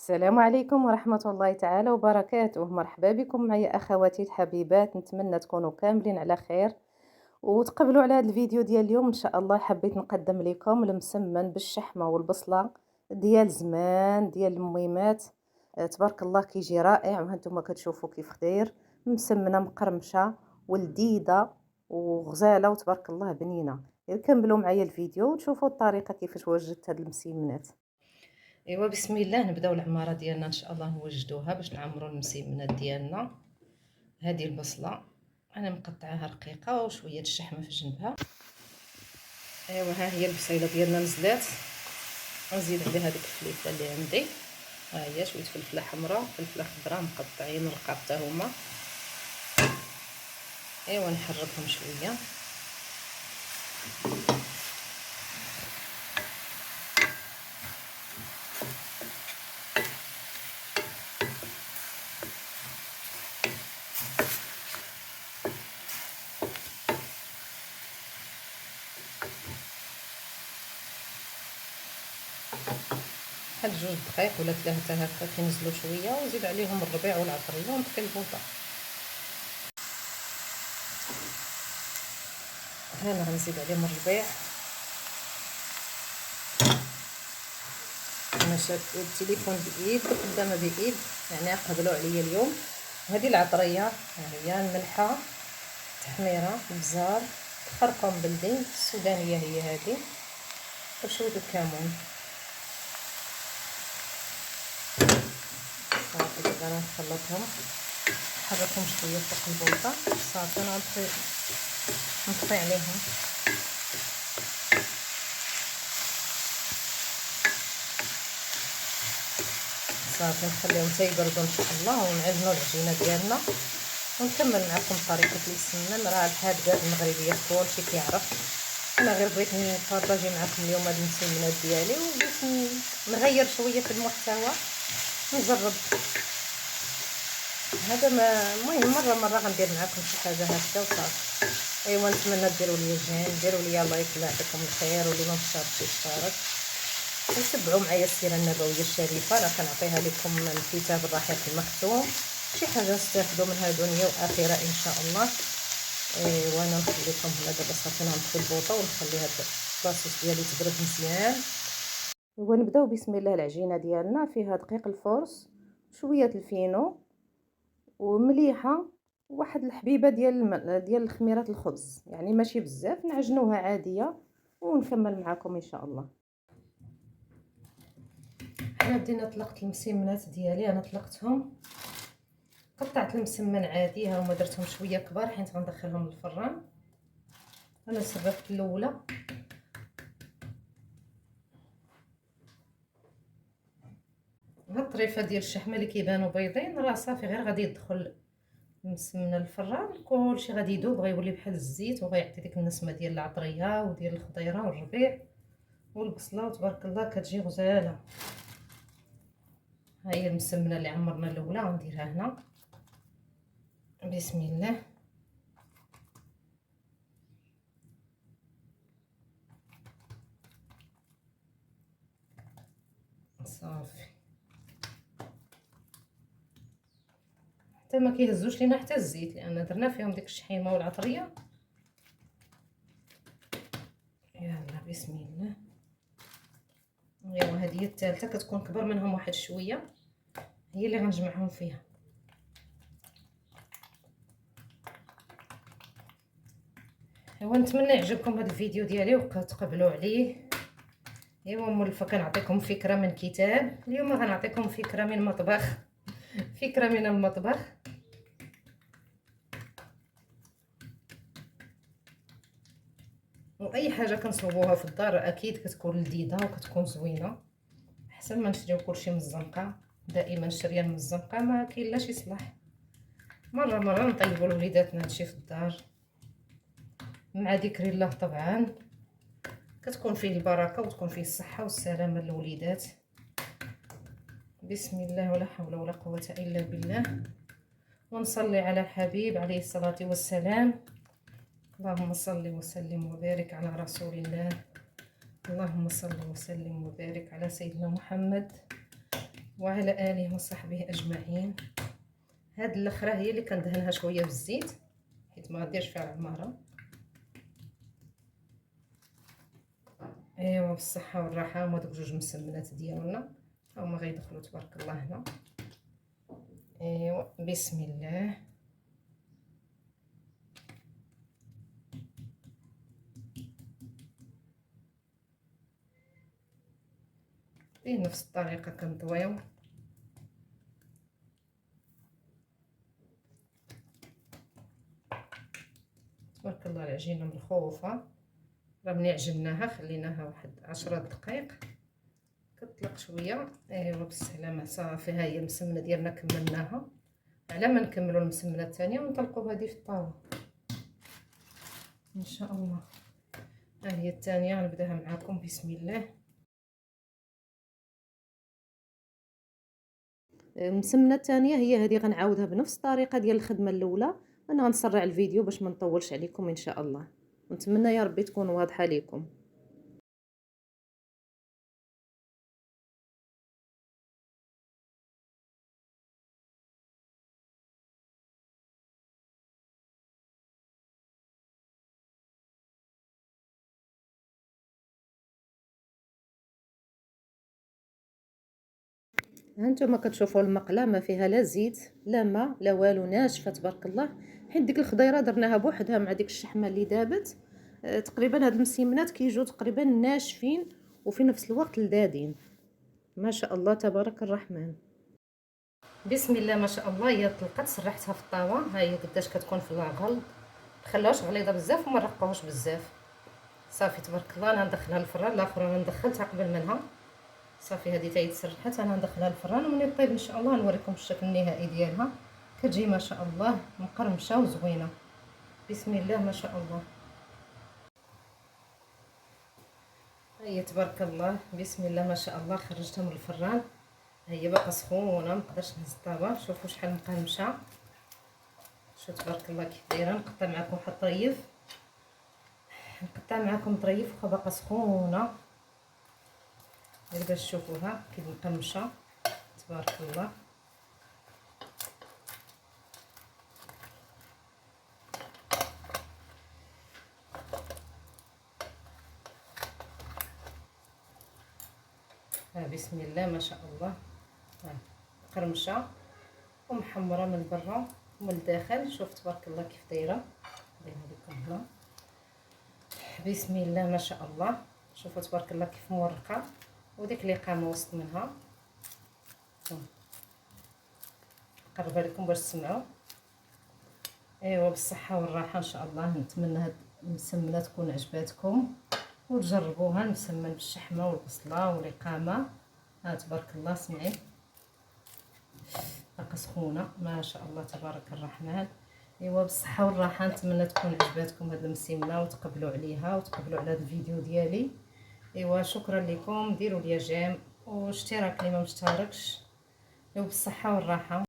السلام عليكم ورحمة الله تعالى وبركاته. مرحبا بكم معايا أخواتي الحبيبات، نتمنى تكونوا كاملين على خير وتقبلوا على هذا الفيديو ديال اليوم. إن شاء الله حبيت نقدم لكم المسمن بالشحمة والبصلة ديال زمان ديال الميمات. تبارك الله كيجي رائع، وهانتوما كتشوفوا كيف خدير مسمنة مقرمشة ولذيذة وغزالة وتبارك الله بنينة. كملوا معايا الفيديو وتشوفوا الطريقة كيفاش وجدت هاد المسمنات. ايوا بسم الله، نبداو العماره ديالنا ان شاء الله نوجدوها باش نعمروا المسيمنات ديالنا. هذه البصله انا مقطعاها رقيقه وشويه الشحمه في جنبها. ايوا ها هي البصيله ديالنا نزلات، نزيد عليها ديك الفليفله اللي عندي. ها هي شويه فلفله حمراء فلفله خضراء مقطعين رقاق حتى هما. ايوا نحركهم شويه. بحال 2 دقائق ولا 3 هكا كينزلوا شويه، وزيد عليهم الربيع والعطريه ونطفي البوطه. هنا غنزيد عليهم الربيع. انا شاد التليفون بايد خدامه بايد، يعني قبلوا عليا اليوم. وهذه العطريه ها هي الملحه، تحميره، البزار، خرقوم بلدي السودانيه هي هذه، وشويه الكمون. صافي دابا غنخلطهم نحركهم شويه فوق البوطه. صافي نطفي عليهم. صافي نخليهم حتى يبردوا ان شاء الله ونعجنوا العجينه ديالنا ونكمل معكم طريقه السمنه. راه الحاجات المغربيه كلشي كيعرف، انا غير بغيت نبارطاجي معكم اليوم هاد المسمنات ديالي، وبغيت نغير شويه في المحتوى نجرب هذا. المهم مره غندير معكم شي حاجه هكذا وصافي. ايوا نتمنى ديروا لي جيم، ديروا لي لايك الله يعطيكم الخير، واللي ما مشاركش يشترك، وتبعوا معايا السيره النبويه الشريفه. راه كنعطيها لكم من كتاب الرحيق المختوم، شي حاجه نستافدوا منها دنيا واخره ان شاء الله. وانا نخليكم هنا دابا صافي نطفي البوطه ونخلي هاد البلاصوص ديالي تبرد مزيان. ونبداو بسم الله. العجينه ديالنا فيها دقيق الفرص، شويه الفينو، ومليحه، واحد الحبيبه ديال الخميرات الخبز، يعني ماشي بزاف، نعجنوها عاديه ونكمل معكم ان شاء الله. حنا بدينا طلقت المسمنات ديالي، انا طلقتهم قطعت المسمن عادي، ها هما درتهم شويه كبار حيت غندخلهم للفران. انا سربت الاولى، هاد الطريفه ديال الشحمه اللي كيبانوا بيضين راه صافي غير غادي يدخل المسمنه للفران، كلشي غادي يذوب، غيولي بحال الزيت، وغيعطي ديك النسمه ديال العطريه وديال الخضيره والربيع والبصله، وتبارك الله كتجي غزاله. ها هي المسمنه اللي عمرنا الاولى غنديرها هنا. بسم الله. صافي حتى ما كيهزوش لينا حتى الزيت، لان درنا فيهم ديك الشحيمه والعطريه. يلا بسم الله. ايوا هذه هي الثالثه، كتكون كبر منهم واحد شويه، هي اللي غنجمعهم فيها. ايوا نتمنى يعجبكم هذا الفيديو ديالي وتقبلوا عليه. ايوا مولفه كنعطيكم فكره من كتاب، اليوم غنعطيكم فكره من مطبخ، فكره من المطبخ. واي حاجه كنصوبوها في الدار اكيد كتكون لذيذه وكتكون زوينه، احسن ما نشريو كلشي من الزنقه. دائما شريان من الزنقه ما كاين لا شي صلاح. مره نطيبوا لوليداتنا هادشي في الدار مع ذكر الله طبعا، كتكون فيه البركه وتكون فيه الصحه والسلامه للوليدات. بسم الله، ولا حول ولا قوه الا بالله، ونصلي على الحبيب عليه الصلاه والسلام. اللهم صل وسلم وبارك على رسول الله. اللهم صل وسلم وبارك على سيدنا محمد. وعلى اله وصحبه اجمعين. هاد الاخرى هي اللي كندهنها شويه بالزيت حيت ما غاديرش فيها العماره. ايوا بالصحه والراحه. هما دوك جوج مسمنات ديالنا هما غيدخلوا تبارك الله هنا. ايوا بسم الله. بنفس الطريقه كنطويو. تبارك الله العجينه ملخوفه. راه ملي عجناها خليناها واحد 10 دقائق كتطلق شويه. ايوا بالسلامه. صافي ها هي المسمنه ديالنا كملناها. على ما نكملوا المسمنه الثانيه ونطلقوا هذه في الطاوه ان شاء الله. ها هي الثانيه غنبداها معكم بسم الله. المسمنه الثانيه هي هذه غنعاودها بنفس الطريقه ديال الخدمه الاولى. انا غنسرع الفيديو باش ما نطولش عليكم ان شاء الله، ونتمنى يا ربي تكون واضحه لكم. هانتوما كتشوفوا المقله ما فيها لا زيت لا ماء لا والو، ناشفه تبارك الله. حيت ديك الخضيره درناها بوحدها مع ديك الشحمه اللي دابت. تقريبا هاد المسيمنات كيجيو تقريبا ناشفين وفي نفس الوقت لذاذين. ما شاء الله تبارك الرحمن. بسم الله ما شاء الله. هي طلقت سرحتها في الطاوه. ها هي قداش كتكون في الغلظ. مخليوهاش غليظه بزاف وما رقوهاش بزاف. صافي تبارك الله. انا ندخلها للفران. الاخرى انا دخلتها قبل منها. صافي هذه تاهي تسرحت. انا ندخلها للفران وملي طيب ان شاء الله نوريكم الشكل النهائي ديالها. كتجي ما شاء الله مقرمشه وزوينه. بسم الله ما شاء الله. هي تبارك الله. بسم الله ما شاء الله. خرجتها من الفران. هي باقا سخونه مقدرش نهز الطابه. شوفوا شحال مقرمشه. شوف تبارك الله كيف دايره. نقطع معكم واحد الطريف. نقطع معكم طريف واخا باقا سخونه غير باش تشوفوها كي مقرمشه تبارك الله. بسم الله ما شاء الله. مقرمشه ومحمره من برا ومن الداخل. شوف تبارك الله كيف دايره. نديرها لكم هنا. بسم الله ما شاء الله. شوفوا تبارك الله كيف مورقه وديك اللي قامه وسط منها. نقربها لكم باش تسمعوا. ايوا بالصحه والراحه ان شاء الله. نتمنى هاد المسمنه تكون عجباتكم وتجربوها. المسمن بالشحمه والبصله والقامه. ها تبارك الله. سمعي باقا سخونه ما شاء الله تبارك الرحمن. ايوا بالصحه والراحه. نتمنى تكون عجباتكم هاد المسمنه وتقبلوا عليها وتقبلوا على هاد الفيديو ديالي. ايوا شكرا لكم. ديروا لي جيم واشتراك اللي ما مشتركش. وبالصحه والراحه.